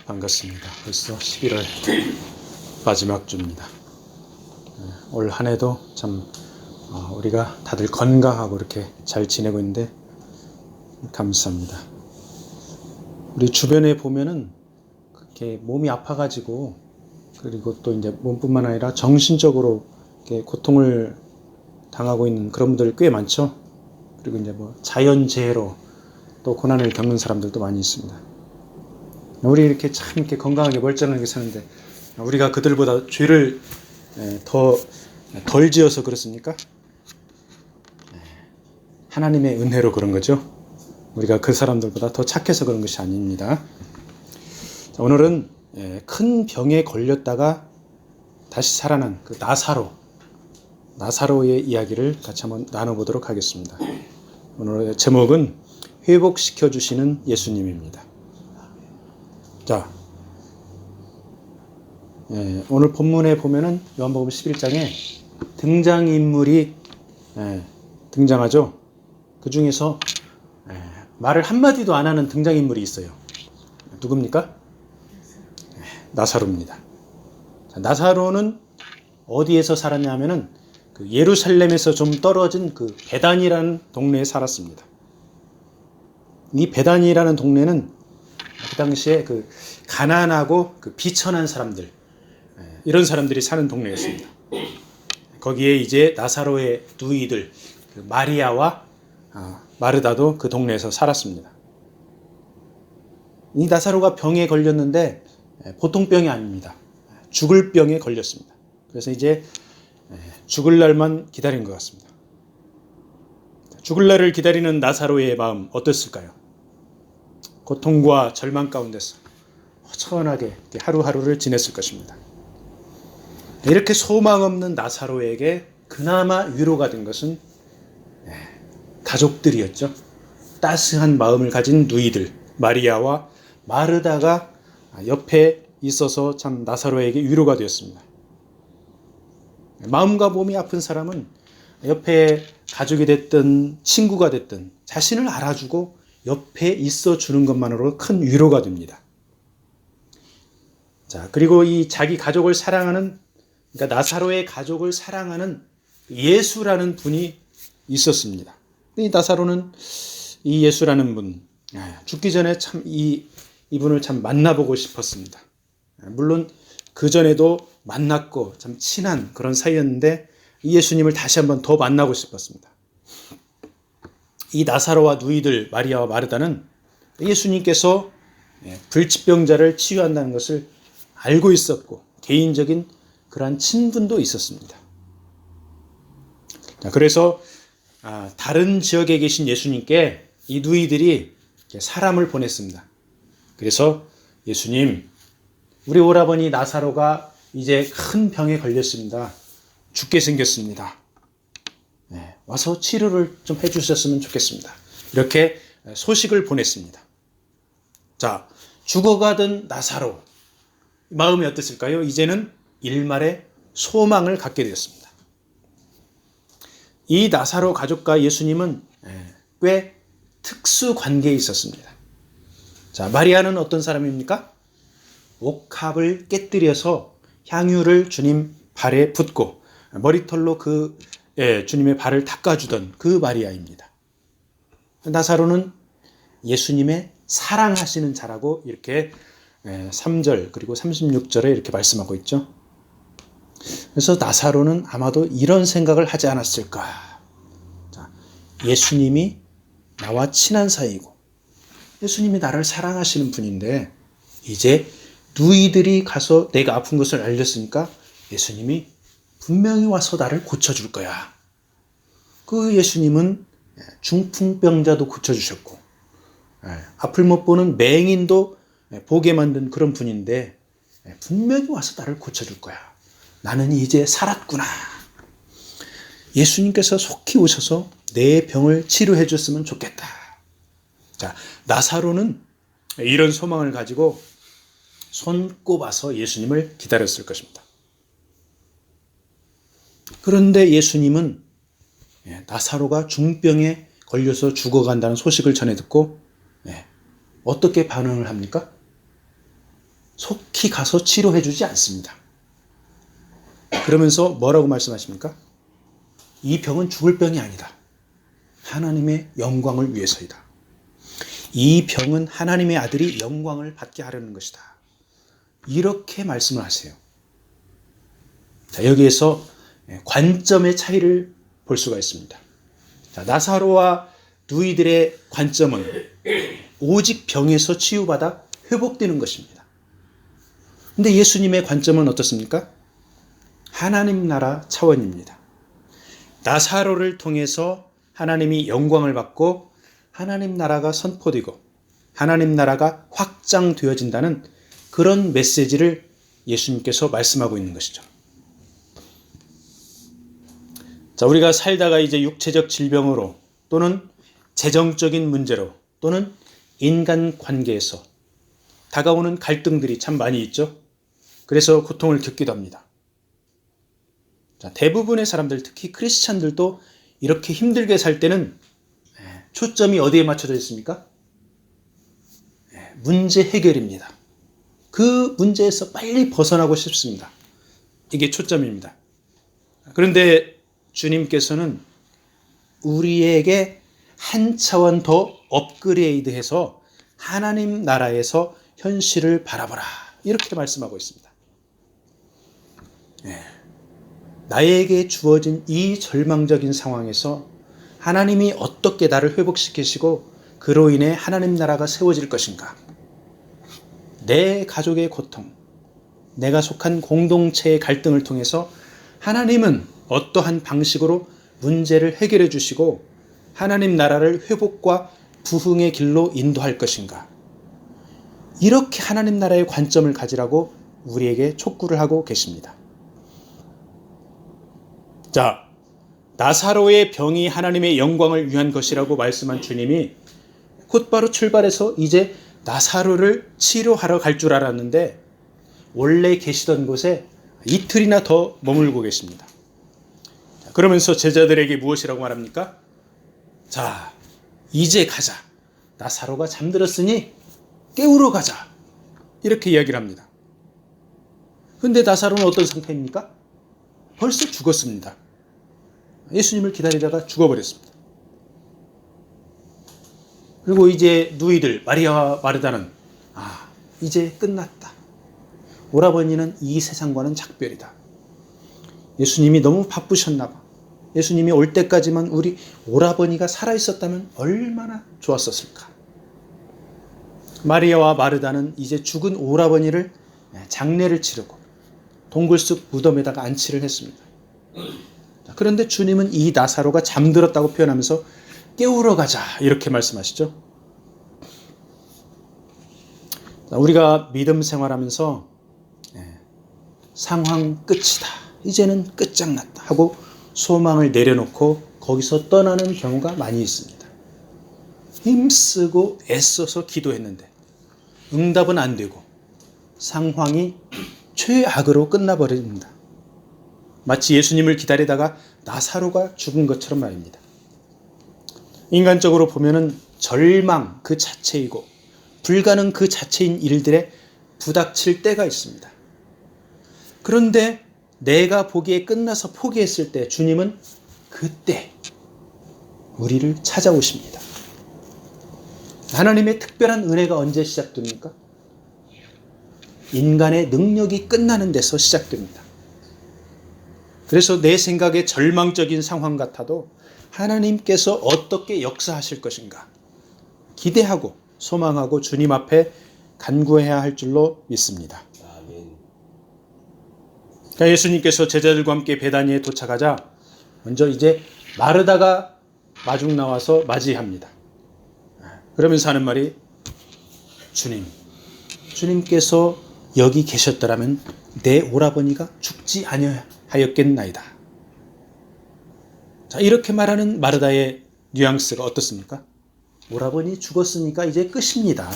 반갑습니다. 벌써 11월 마지막 주입니다. 올 한 해도 참 우리가 다들 건강하고 이렇게 잘 지내고 있는데 감사합니다. 우리 주변에 보면은 그렇게 몸이 아파가지고, 그리고 또 이제 몸뿐만 아니라 정신적으로 이렇게 고통을 당하고 있는 그런 분들 꽤 많죠. 그리고 이제 자연재해로 또 고난을 겪는 사람들도 많이 있습니다. 우리 이렇게 참 이렇게 건강하게 멀쩡하게 사는데 우리가 그들보다 죄를 덜 지어서 그렇습니까? 하나님의 은혜로 그런 거죠. 우리가 그 사람들보다 더 착해서 그런 것이 아닙니다. 오늘은 큰 병에 걸렸다가 다시 살아난 그 나사로의 이야기를 같이 한번 나눠보도록 하겠습니다. 오늘의 제목은 회복시켜 주시는 예수님입니다. 자, 오늘 본문에 보면은 요한복음 11장에 등장인물이 등장하죠. 그 중에서 말을 한마디도 안 하는 등장인물이 있어요. 누굽니까? 나사로입니다. 자, 나사로는 어디에서 살았냐면은 그 예루살렘에서 좀 떨어진 그 베단이라는 동네에 살았습니다. 이 베단이라는 동네는 그 당시에 그 가난하고 그 비천한 사람들, 이런 사람들이 사는 동네였습니다. 거기에 이제 나사로의 누이들 그 마리아와 마르다도 그 동네에서 살았습니다. 이 나사로가 병에 걸렸는데 보통 병이 아닙니다. 죽을 병에 걸렸습니다. 그래서 이제 죽을 날만 기다린 것 같습니다. 죽을 날을 기다리는 나사로의 마음 어땠을까요? 고통과 절망 가운데서 허전하게 하루하루를 지냈을 것입니다. 이렇게 소망 없는 나사로에게 그나마 위로가 된 것은 가족들이었죠. 따스한 마음을 가진 누이들 마리아와 마르다가 옆에 있어서 참 나사로에게 위로가 되었습니다. 마음과 몸이 아픈 사람은 옆에 가족이 됐든 친구가 됐든 자신을 알아주고 옆에 있어 주는 것만으로 큰 위로가 됩니다. 자, 그리고 이 자기 가족을 사랑하는, 그러니까 나사로의 가족을 사랑하는 예수라는 분이 있었습니다. 이 나사로는 이 예수라는 분, 죽기 전에 참 이분을 참 만나보고 싶었습니다. 물론 그 전에도 만났고 참 친한 그런 사이였는데 이 예수님을 다시 한번 더 만나고 싶었습니다. 이 나사로와 누이들 마리아와 마르다는 예수님께서 불치병자를 치유한다는 것을 알고 있었고 개인적인 그러한 친분도 있었습니다. 그래서 다른 지역에 계신 예수님께 이 누이들이 사람을 보냈습니다. 그래서 예수님, 우리 오라버니 나사로가 이제 큰 병에 걸렸습니다. 죽게 생겼습니다. 와서 치료를 좀 해주셨으면 좋겠습니다. 이렇게 소식을 보냈습니다. 자, 죽어가던 나사로 마음이 어땠을까요? 이제는 일말의 소망을 갖게 되었습니다. 이 나사로 가족과 예수님은 꽤 특수 관계에 있었습니다. 자, 마리아는 어떤 사람입니까? 옥합을 깨뜨려서 향유를 주님 발에 붓고 머리털로 주님의 발을 닦아주던 그 마리아입니다. 나사로는 예수님의 사랑하시는 자라고 이렇게 3절 그리고 36절에 이렇게 말씀하고 있죠. 그래서 나사로는 아마도 이런 생각을 하지 않았을까. 자, 예수님이 나와 친한 사이고 예수님이 나를 사랑하시는 분인데 이제 누이들이 가서 내가 아픈 것을 알렸으니까 예수님이 분명히 와서 나를 고쳐줄 거야. 그 예수님은 중풍병자도 고쳐주셨고 앞을 못 보는 맹인도 보게 만든 그런 분인데 분명히 와서 나를 고쳐줄 거야. 나는 이제 살았구나. 예수님께서 속히 오셔서 내 병을 치료해 줬으면 좋겠다. 자, 나사로는 이런 소망을 가지고 손꼽아서 예수님을 기다렸을 것입니다. 그런데 예수님은 나사로가 중병에 걸려서 죽어간다는 소식을 전해 듣고 어떻게 반응을 합니까? 속히 가서 치료해 주지 않습니다. 그러면서 뭐라고 말씀하십니까? 이 병은 죽을 병이 아니다. 하나님의 영광을 위해서이다. 이 병은 하나님의 아들이 영광을 받게 하려는 것이다. 이렇게 말씀을 하세요. 자, 여기에서 관점의 차이를 볼 수가 있습니다. 자, 나사로와 누이들의 관점은 오직 병에서 치유받아 회복되는 것입니다. 근데 예수님의 관점은 어떻습니까? 하나님 나라 차원입니다. 나사로를 통해서 하나님이 영광을 받고 하나님 나라가 선포되고 하나님 나라가 확장되어진다는 그런 메시지를 예수님께서 말씀하고 있는 것이죠. 자, 우리가 살다가 이제 육체적 질병으로 또는 재정적인 문제로 또는 인간 관계에서 다가오는 갈등들이 참 많이 있죠. 그래서 고통을 겪기도 합니다. 자, 대부분의 사람들, 특히 크리스찬들도 이렇게 힘들게 살 때는 초점이 어디에 맞춰져 있습니까? 문제 해결입니다. 그 문제에서 빨리 벗어나고 싶습니다. 이게 초점입니다. 그런데 주님께서는 우리에게 한 차원 더 업그레이드해서 하나님 나라에서 현실을 바라보라. 이렇게 말씀하고 있습니다. 나에게 주어진 이 절망적인 상황에서 하나님이 어떻게 나를 회복시키시고 그로 인해 하나님 나라가 세워질 것인가? 내 가족의 고통, 내가 속한 공동체의 갈등을 통해서 하나님은 어떠한 방식으로 문제를 해결해 주시고 하나님 나라를 회복과 부흥의 길로 인도할 것인가? 이렇게 하나님 나라의 관점을 가지라고 우리에게 촉구를 하고 계십니다. 자, 나사로의 병이 하나님의 영광을 위한 것이라고 말씀한 주님이 곧바로 출발해서 이제 나사로를 치료하러 갈 줄 알았는데 원래 계시던 곳에 이틀이나 더 머물고 계십니다. 그러면서 제자들에게 무엇이라고 말합니까? 자, 이제 가자. 나사로가 잠들었으니 깨우러 가자. 이렇게 이야기를 합니다. 그런데 나사로는 어떤 상태입니까? 벌써 죽었습니다. 예수님을 기다리다가 죽어버렸습니다. 그리고 이제 누이들 마리아와 마르다는 이제 끝났다. 오라버니는 이 세상과는 작별이다. 예수님이 너무 바쁘셨나 봐. 예수님이 올 때까지만 우리 오라버니가 살아있었다면 얼마나 좋았었을까. 마리아와 마르다는 이제 죽은 오라버니를 장례를 치르고 동굴 속 무덤에다가 안치를 했습니다. 그런데 주님은 이 나사로가 잠들었다고 표현하면서 깨우러 가자 이렇게 말씀하시죠. 우리가 믿음 생활하면서 상황 끝이다. 이제는 끝장났다 하고 소망을 내려놓고 거기서 떠나는 경우가 많이 있습니다. 힘쓰고 애써서 기도했는데 응답은 안 되고 상황이 최악으로 끝나버립니다. 마치 예수님을 기다리다가 나사로가 죽은 것처럼 말입니다. 인간적으로 보면은 절망 그 자체이고 불가능 그 자체인 일들에 부닥칠 때가 있습니다. 그런데 내가 보기에 끝나서 포기했을 때 주님은 그때 우리를 찾아오십니다. 하나님의 특별한 은혜가 언제 시작됩니까? 인간의 능력이 끝나는 데서 시작됩니다. 그래서 내 생각에 절망적인 상황 같아도 하나님께서 어떻게 역사하실 것인가 기대하고 소망하고 주님 앞에 간구해야 할 줄로 믿습니다. 그러니까 예수님께서 제자들과 함께 베다니에 도착하자 먼저 이제 마르다가 마중 나와서 맞이합니다. 그러면서 하는 말이 주님께서 여기 계셨더라면 내 오라버니가 죽지 아니하였겠나이다. 자, 이렇게 말하는 마르다의 뉘앙스가 어떻습니까? 오라버니 죽었으니까 이제 끝입니다.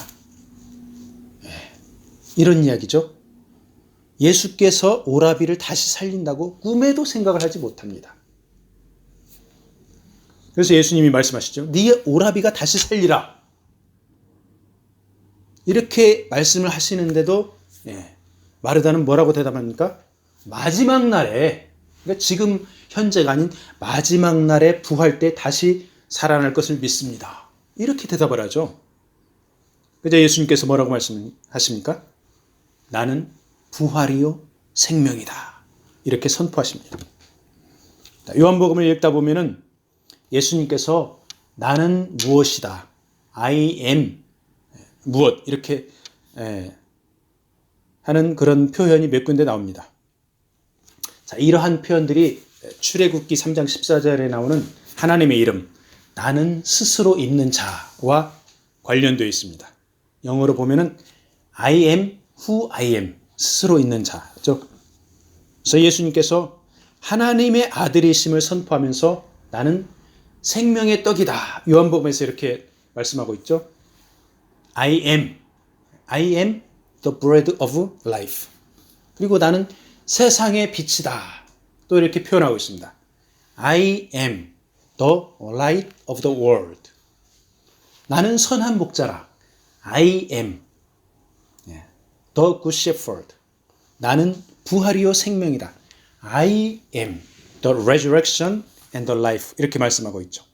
이런 이야기죠. 예수께서 오라비를 다시 살린다고 꿈에도 생각을 하지 못합니다. 그래서 예수님이 말씀하시죠. 네 오라비가 다시 살리라. 이렇게 말씀을 하시는데도 마르다는 뭐라고 대답합니까? 마지막 날에, 그러니까 지금 현재가 아닌 마지막 날에 부활 때 다시 살아날 것을 믿습니다. 이렇게 대답을 하죠. 그저 예수님께서 뭐라고 말씀하십니까? 나는 부활이요 생명이다. 이렇게 선포하십니다. 요한복음을 읽다 보면은 예수님께서 나는 무엇이다. I am 무엇 이렇게 하는 그런 표현이 몇 군데 나옵니다. 자, 이러한 표현들이 출애굽기 3장 14절에 나오는 하나님의 이름 나는 스스로 있는 자와 관련되어 있습니다. 영어로 보면은 I am who I am 스스로 있는 자죠. 그래서 예수님께서 하나님의 아들이심을 선포하면서 나는 생명의 떡이다. 요한복음에서 이렇게 말씀하고 있죠. I am the bread of life. 그리고 나는 세상의 빛이다. 또 이렇게 표현하고 있습니다. I am the light of the world. 나는 선한 목자라. I am the good shepherd. 나는 부활이요 생명이다. I am the resurrection and the life. 이렇게 말씀하고 있죠.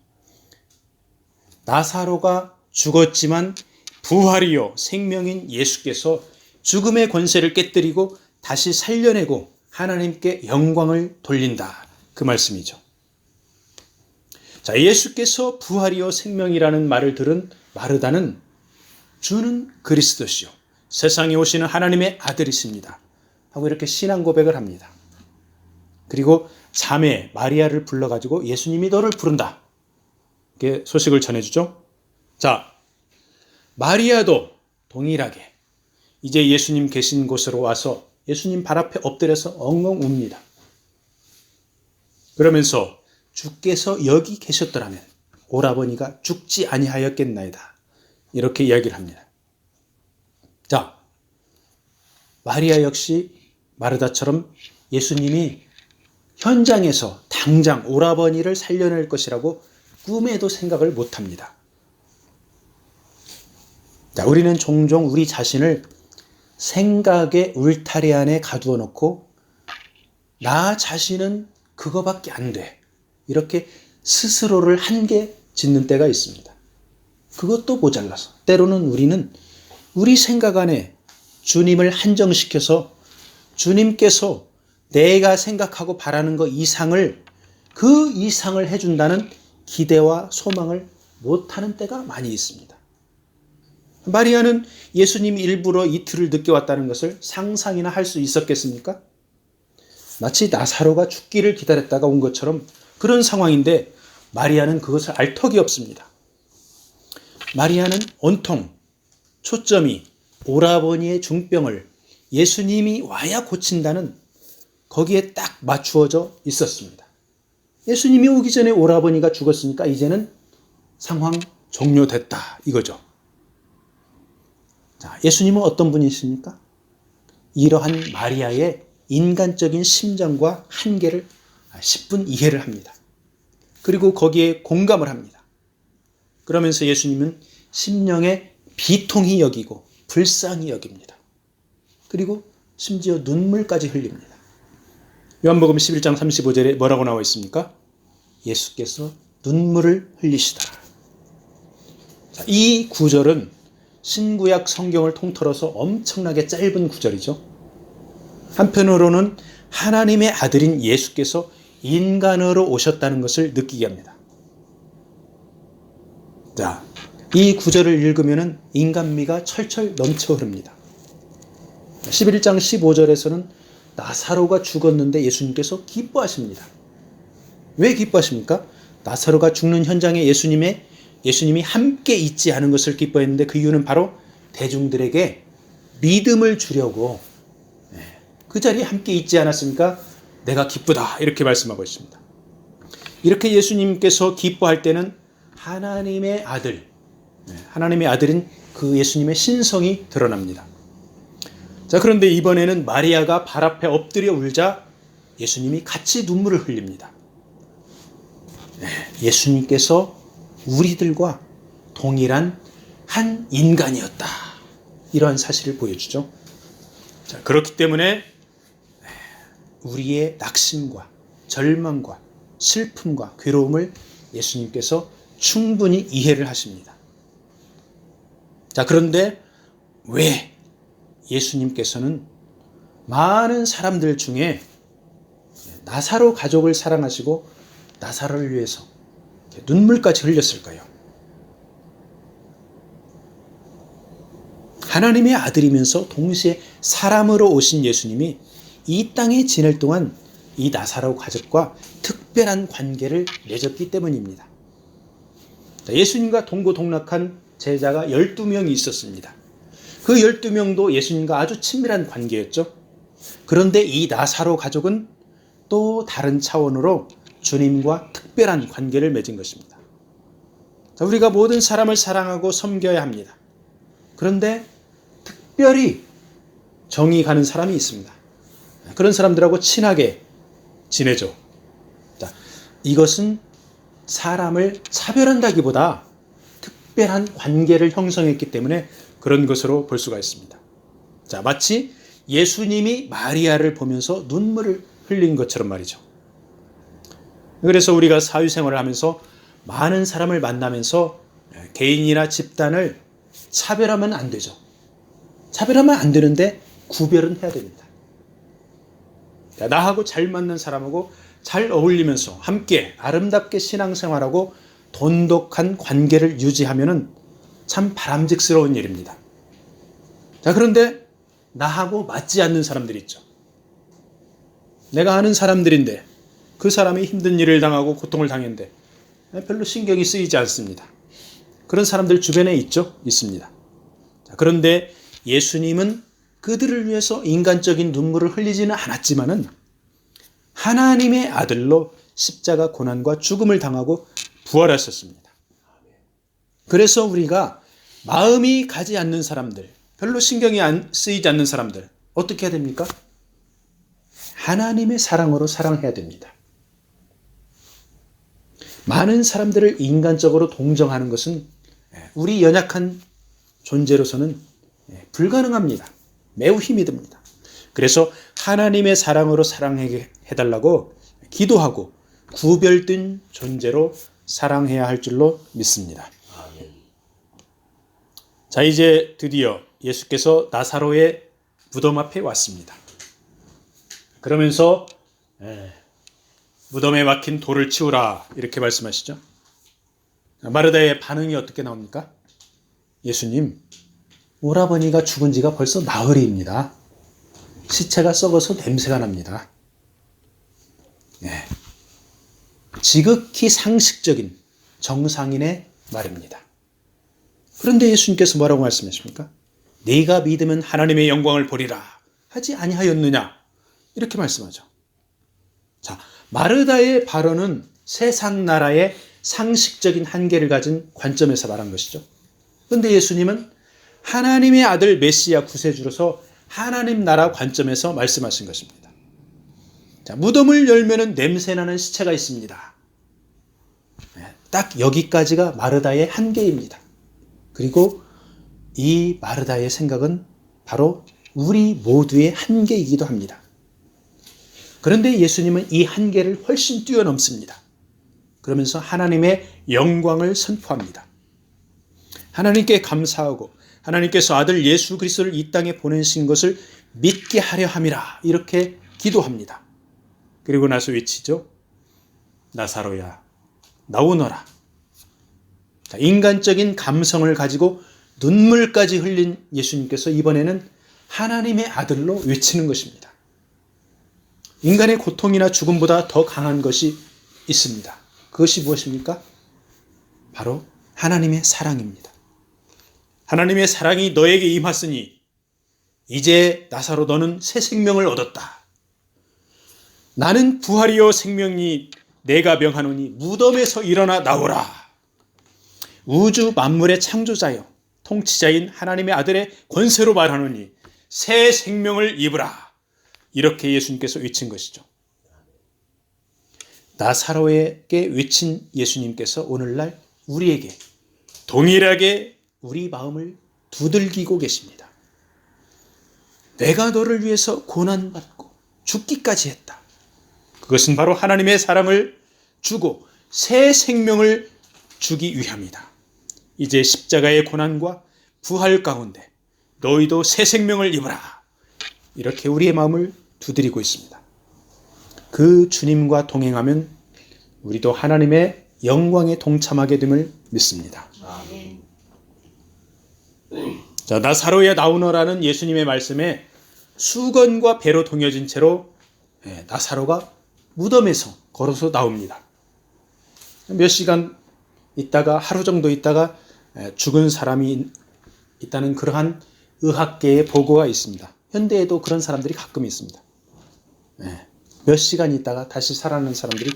나사로가 죽었지만 부활이요 생명인 예수께서 죽음의 권세를 깨뜨리고 다시 살려내고 하나님께 영광을 돌린다. 그 말씀이죠. 자, 예수께서 부활이요 생명이라는 말을 들은 마르다는 주는 그리스도시요 세상에 오시는 하나님의 아들이십니다. 하고 이렇게 신앙 고백을 합니다. 그리고 자매 마리아를 불러가지고 예수님이 너를 부른다. 이렇게 소식을 전해주죠. 자, 마리아도 동일하게 이제 예수님 계신 곳으로 와서 예수님 발 앞에 엎드려서 엉엉 웁니다. 그러면서 주께서 여기 계셨더라면 오라버니가 죽지 아니하였겠나이다. 이렇게 이야기를 합니다. 자, 마리아 역시 마르다처럼 예수님이 현장에서 당장 오라버니를 살려낼 것이라고 꿈에도 생각을 못합니다. 자, 우리는 종종 우리 자신을 생각의 울타리 안에 가두어 놓고 나 자신은 그거밖에 안 돼. 이렇게 스스로를 한계 짓는 때가 있습니다. 그것도 모자라서 때로는 우리는 우리 생각 안에 주님을 한정시켜서 주님께서 내가 생각하고 바라는 것 이상을 그 이상을 해준다는 기대와 소망을 못하는 때가 많이 있습니다. 마리아는 예수님이 일부러 이틀을 늦게 왔다는 것을 상상이나 할 수 있었겠습니까? 마치 나사로가 죽기를 기다렸다가 온 것처럼 그런 상황인데 마리아는 그것을 알 턱이 없습니다. 마리아는 온통 초점이 오라버니의 중병을 예수님이 와야 고친다는 거기에 딱 맞추어져 있었습니다. 예수님이 오기 전에 오라버니가 죽었으니까 이제는 상황 종료됐다 이거죠. 자, 예수님은 어떤 분이십니까? 이러한 마리아의 인간적인 심정과 한계를 10분 이해를 합니다. 그리고 거기에 공감을 합니다. 그러면서 예수님은 심령의 비통히 여기고 불쌍히 여깁니다. 그리고 심지어 눈물까지 흘립니다. 요한복음 11장 35절에 뭐라고 나와 있습니까? 예수께서 눈물을 흘리시더라. 자, 이 구절은 신구약 성경을 통틀어서 엄청나게 짧은 구절이죠. 한편으로는 하나님의 아들인 예수께서 인간으로 오셨다는 것을 느끼게 합니다. 자, 이 구절을 읽으면 인간미가 철철 넘쳐 흐릅니다. 11장 15절에서는 나사로가 죽었는데 예수님께서 기뻐하십니다. 왜 기뻐하십니까? 나사로가 죽는 현장에 예수님이 함께 있지 않은 것을 기뻐했는데 그 이유는 바로 대중들에게 믿음을 주려고 그 자리에 함께 있지 않았으니까 내가 기쁘다 이렇게 말씀하고 있습니다. 이렇게 예수님께서 기뻐할 때는 하나님의 아들인 그 예수님의 신성이 드러납니다. 자, 그런데 이번에는 마리아가 발 앞에 엎드려 울자 예수님이 같이 눈물을 흘립니다. 예수님께서 우리들과 동일한 한 인간이었다. 이러한 사실을 보여주죠. 자, 자, 그렇기 때문에 우리의 낙심과 절망과 슬픔과 괴로움을 예수님께서 충분히 이해를 하십니다. 자, 그런데 왜 예수님께서는 많은 사람들 중에 나사로 가족을 사랑하시고 나사로를 위해서 눈물까지 흘렸을까요? 하나님의 아들이면서 동시에 사람으로 오신 예수님이 이 땅에 지낼 동안 이 나사로 가족과 특별한 관계를 맺었기 때문입니다. 예수님과 동고동락한 제자가 12명이 있었습니다. 그 12명도 예수님과 아주 친밀한 관계였죠. 그런데 이 나사로 가족은 또 다른 차원으로 주님과 특별한 관계를 맺은 것입니다. 자, 우리가 모든 사람을 사랑하고 섬겨야 합니다. 그런데 특별히 정이 가는 사람이 있습니다. 그런 사람들하고 친하게 지내죠. 자, 이것은 사람을 차별한다기보다 특별한 관계를 형성했기 때문에 그런 것으로 볼 수가 있습니다. 자, 마치 예수님이 마리아를 보면서 눈물을 흘린 것처럼 말이죠. 그래서 우리가 사회생활을 하면서 많은 사람을 만나면서 개인이나 집단을 차별하면 안 되죠. 차별하면 안 되는데 구별은 해야 됩니다. 나하고 잘 맞는 사람하고 잘 어울리면서 함께 아름답게 신앙생활하고 돈독한 관계를 유지하면 참 바람직스러운 일입니다. 자, 그런데 나하고 맞지 않는 사람들이 있죠. 내가 아는 사람들인데 그 사람이 힘든 일을 당하고 고통을 당했는데 별로 신경이 쓰이지 않습니다. 그런 사람들 주변에 있죠? 있습니다. 자, 그런데 예수님은 그들을 위해서 인간적인 눈물을 흘리지는 않았지만은 하나님의 아들로 십자가 고난과 죽음을 당하고 부활하셨습니다. 그래서 우리가 마음이 가지 않는 사람들, 별로 신경이 쓰이지 않는 사람들 어떻게 해야 됩니까? 하나님의 사랑으로 사랑해야 됩니다. 많은 사람들을 인간적으로 동정하는 것은 우리 연약한 존재로서는 불가능합니다. 매우 힘이 듭니다. 그래서 하나님의 사랑으로 사랑해달라고 기도하고 구별된 존재로 사랑해야 할 줄로 믿습니다. 자, 이제 드디어 예수께서 나사로의 무덤 앞에 왔습니다. 그러면서 무덤에 막힌 돌을 치우라 이렇게 말씀하시죠. 마르다의 반응이 어떻게 나옵니까? 예수님, 오라버니가 죽은 지가 벌써 나흘입니다. 시체가 썩어서 냄새가 납니다. 네. 지극히 상식적인 정상인의 말입니다. 그런데 예수님께서 뭐라고 말씀하십니까? 네가 믿으면 하나님의 영광을 보리라 하지 아니하였느냐 이렇게 말씀하죠. 자, 마르다의 발언은 세상 나라의 상식적인 한계를 가진 관점에서 말한 것이죠. 그런데 예수님은 하나님의 아들 메시아 구세주로서 하나님 나라 관점에서 말씀하신 것입니다. 자, 무덤을 열면은 냄새나는 시체가 있습니다. 딱 여기까지가 마르다의 한계입니다. 그리고 이 마르다의 생각은 바로 우리 모두의 한계이기도 합니다. 그런데 예수님은 이 한계를 훨씬 뛰어넘습니다. 그러면서 하나님의 영광을 선포합니다. 하나님께 감사하고 하나님께서 아들 예수 그리스도를 이 땅에 보내신 것을 믿게 하려 함이라 이렇게 기도합니다. 그리고 나서 외치죠. 나사로야 나오너라. 자, 인간적인 감성을 가지고 눈물까지 흘린 예수님께서 이번에는 하나님의 아들로 외치는 것입니다. 인간의 고통이나 죽음보다 더 강한 것이 있습니다. 그것이 무엇입니까? 바로 하나님의 사랑입니다. 하나님의 사랑이 너에게 임했으니 이제 나사로 너는 새 생명을 얻었다. 나는 부활이요 생명이 내가 명하노니 무덤에서 일어나 나오라. 우주 만물의 창조자여 통치자인 하나님의 아들의 권세로 말하노니 새 생명을 입으라. 이렇게 예수님께서 외친 것이죠. 나사로에게 외친 예수님께서 오늘날 우리에게 동일하게 우리 마음을 두들기고 계십니다. 내가 너를 위해서 고난받고 죽기까지 했다. 그것은 바로 하나님의 사랑을 주고 새 생명을 주기 위함이다. 이제 십자가의 고난과 부활 가운데 너희도 새 생명을 입어라. 이렇게 우리의 마음을 두드리고 있습니다. 그 주님과 동행하면 우리도 하나님의 영광에 동참하게 됨을 믿습니다. 아멘. 자, 나사로의 나오너라는 예수님의 말씀에 수건과 배로 동여진 채로 나사로가 무덤에서 걸어서 나옵니다. 몇 시간 있다가 하루 정도 있다가 죽은 사람이 있다는 그러한 의학계의 보고가 있습니다. 현대에도 그런 사람들이 가끔 있습니다. 몇 시간 있다가 다시 살아나는 사람들이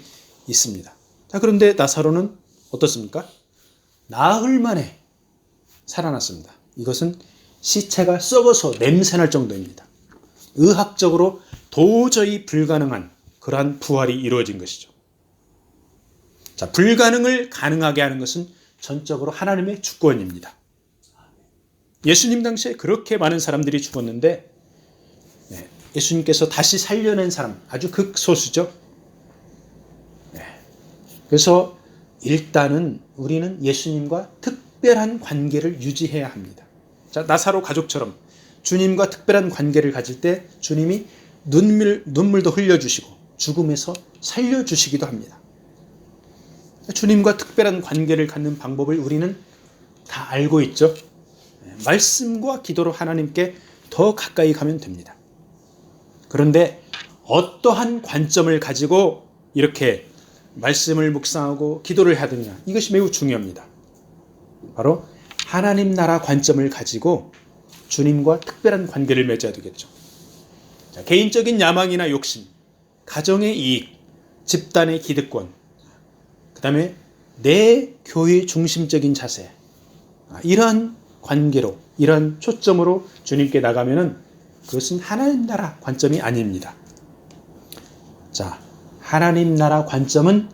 있습니다. 자, 그런데 나사로는 어떻습니까? 나흘 만에 살아났습니다. 이것은 시체가 썩어서 냄새날 정도입니다. 의학적으로 도저히 불가능한 그러한 부활이 이루어진 것이죠. 자, 불가능을 가능하게 하는 것은 전적으로 하나님의 주권입니다. 예수님 당시에 그렇게 많은 사람들이 죽었는데 예수님께서 다시 살려낸 사람 아주 극소수죠. 그래서 일단은 우리는 예수님과 특별한 관계를 유지해야 합니다. 자, 나사로 가족처럼 주님과 특별한 관계를 가질 때 주님이 눈물도 흘려주시고 죽음에서 살려주시기도 합니다. 주님과 특별한 관계를 갖는 방법을 우리는 다 알고 있죠. 말씀과 기도로 하나님께 더 가까이 가면 됩니다. 그런데 어떠한 관점을 가지고 이렇게 말씀을 묵상하고 기도를 해야 되느냐, 이것이 매우 중요합니다. 바로 하나님 나라 관점을 가지고 주님과 특별한 관계를 맺어야 되겠죠. 자, 개인적인 야망이나 욕심, 가정의 이익, 집단의 기득권, 그 다음에 내 교회 중심적인 자세, 이러한 관계로, 이러한 초점으로 주님께 나가면은 그것은 하나님 나라 관점이 아닙니다. 자, 하나님 나라 관점은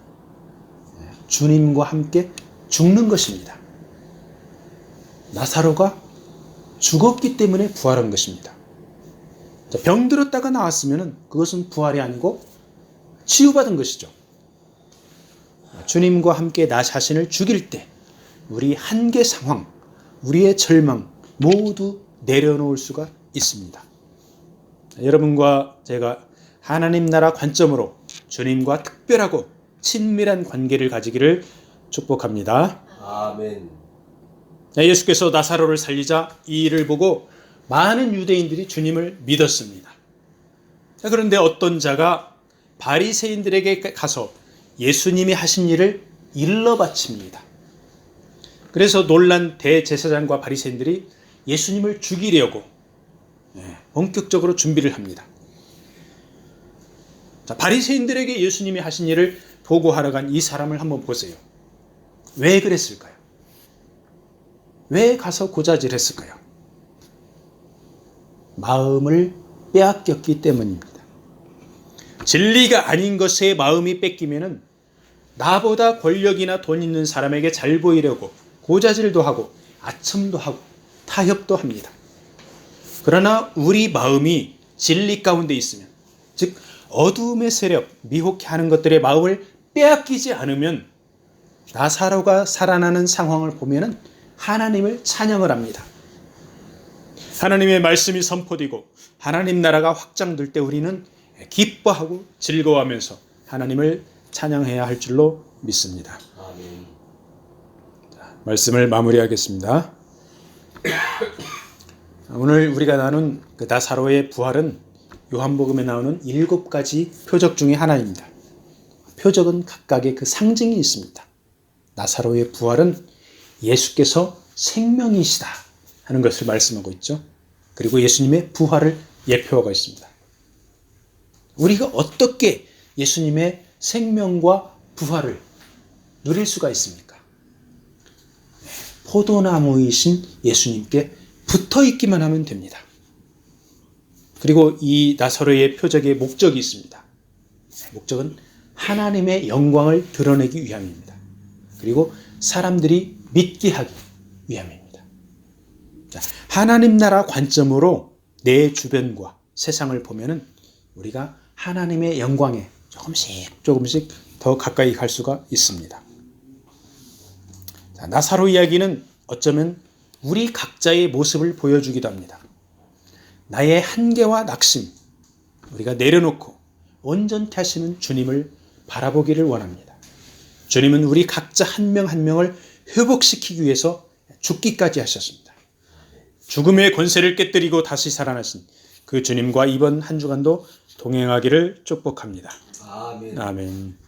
주님과 함께 죽는 것입니다. 나사로가 죽었기 때문에 부활한 것입니다. 자, 병들었다가 나왔으면 그것은 부활이 아니고 치유받은 것이죠. 주님과 함께 나 자신을 죽일 때 우리 한계 상황, 우리의 절망 모두 내려놓을 수가 있습니다. 여러분과 제가 하나님 나라 관점으로 주님과 특별하고 친밀한 관계를 가지기를 축복합니다. 아멘. 예수께서 나사로를 살리자 이 일을 보고 많은 유대인들이 주님을 믿었습니다. 그런데 어떤 자가 바리새인들에게 가서 예수님이 하신 일을 일러 바칩니다. 그래서 놀란 대제사장과 바리새인들이 예수님을 죽이려고 본격적으로 준비를 합니다. 자, 바리새인들에게 예수님이 하신 일을 보고하러 간 이 사람을 한번 보세요. 왜 그랬을까요? 왜 가서 고자질했을까요? 마음을 빼앗겼기 때문입니다. 진리가 아닌 것에 마음이 뺏기면은 나보다 권력이나 돈 있는 사람에게 잘 보이려고 고자질도 하고 아첨도 하고 타협도 합니다. 그러나 우리 마음이 진리 가운데 있으면, 즉 어두움의 세력, 미혹해 하는 것들의 마음을 빼앗기지 않으면 나사로가 살아나는 상황을 보면은 하나님을 찬양을 합니다. 하나님의 말씀이 선포되고 하나님 나라가 확장될 때 우리는 기뻐하고 즐거워하면서 하나님을 찬양해야 할 줄로 믿습니다. 아멘. 자, 말씀을 마무리하겠습니다. 오늘 우리가 나눈 그 나사로의 부활은 요한복음에 나오는 7가지 표적 중에 하나입니다. 표적은 각각의 그 상징이 있습니다. 나사로의 부활은 예수께서 생명이시다 하는 것을 말씀하고 있죠. 그리고 예수님의 부활을 예표하고 있습니다. 우리가 어떻게 예수님의 생명과 부활을 누릴 수가 있습니까? 포도나무이신 예수님께 붙어 있기만 하면 됩니다. 그리고 이 나사로의 표적의 목적이 있습니다. 목적은 하나님의 영광을 드러내기 위함입니다. 그리고 사람들이 믿게 하기 위함입니다. 자, 하나님 나라 관점으로 내 주변과 세상을 보면은 우리가 하나님의 영광에 조금씩 더 가까이 갈 수가 있습니다. 자, 나사로 이야기는 어쩌면 우리 각자의 모습을 보여주기도 합니다. 나의 한계와 낙심, 우리가 내려놓고 온전케 하시는 주님을 바라보기를 원합니다. 주님은 우리 각자 한 명 한 명을 회복시키기 위해서 죽기까지 하셨습니다. 죽음의 권세를 깨뜨리고 다시 살아나신 그 주님과 이번 한 주간도 동행하기를 축복합니다. 아멘. 아멘.